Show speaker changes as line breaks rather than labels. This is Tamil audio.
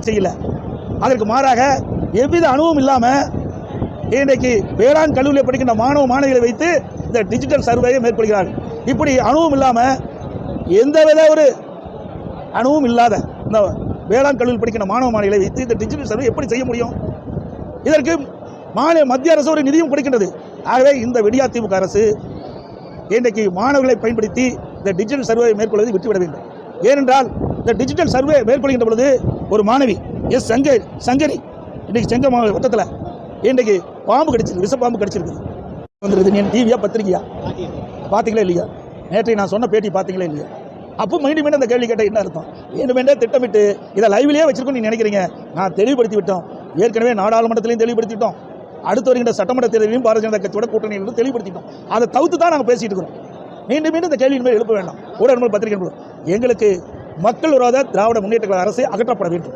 செய்யல. அதற்கு மாறாக எவ்வித அனுபவம் இல்லாமல் இன்றைக்கு வேளாண் கல்லூரியில் படிக்கின்ற மாணவ மாணவிகளை வைத்து இந்த டிஜிட்டல் சர்வேயை மேற்கொள்கிறார்கள். இப்படி அனுபவம் இல்லாமல் எந்தவித ஒரு அனுபவம் இல்லாத இந்த வேளாண் கல்லூரியில் படிக்கின்ற மாணவ மாணவிகளை வைத்து இந்த டிஜிட்டல் சர்வே எப்படி செய்ய முடியும்? இதற்கு மத்திய அரசு ஒரு நிதியும் கொடுக்கின்றது. ஆகவே இந்த விடியா திமுக அரசு இன்றைக்கு மாணவர்களை பயன்படுத்தி இந்த டிஜிட்டல் சர்வே மேற்கொள்வதை விட்டுவிட வேண்டும். ஏனென்றால் இந்த டிஜிட்டல் சர்வே மேற்கொள்கின்ற பொழுது ஒரு மாணவி சங்கரி இன்றைக்கு செங்க வட்டத்தில் இன்றைக்கு பாம்பு கடிச்சிருக்கு, விஷ பாம்பு கடிச்சிருக்கு. வந்துருது. நீ டிவியா பத்திரிக்கையா பார்த்தீங்களா இல்லையா? நேற்று நான் சொன்ன பேட்டி பார்த்தீங்களா இல்லையா? அப்போ மீண்டும் அந்த கேள்வி கேட்டால் என்ன அர்த்தம்? மீண்டும் திட்டமிட்டு இதை லைவ்லேயே வச்சிருக்கோம் நீ நினைக்கிறீங்க. நான் தெளிவுபடுத்தி விட்டோம். ஏற்கனவே நாடாளுமன்றத்திலையும் தெளிவுபடுத்திட்டோம். அடுத்து வருகின்ற சட்டமன்ற தேர்தலையும் பாரதிய ஜனதா கட்சியோட கூட்டணியிலிருந்து தெளிவுபடுத்திட்டோம். அதை தவிர்த்து தான் நாங்கள் பேசிட்டு இருக்கிறோம். மீண்டும் இந்த கேள்வியின் மேல் எழுப்ப வேண்டாம். ஊடகங்கள் பத்திரிகை எங்களுக்கு மக்கள் விரோத திராவிட முன்னேற்ற கழக அரசு அகற்றப்பட வேண்டும்.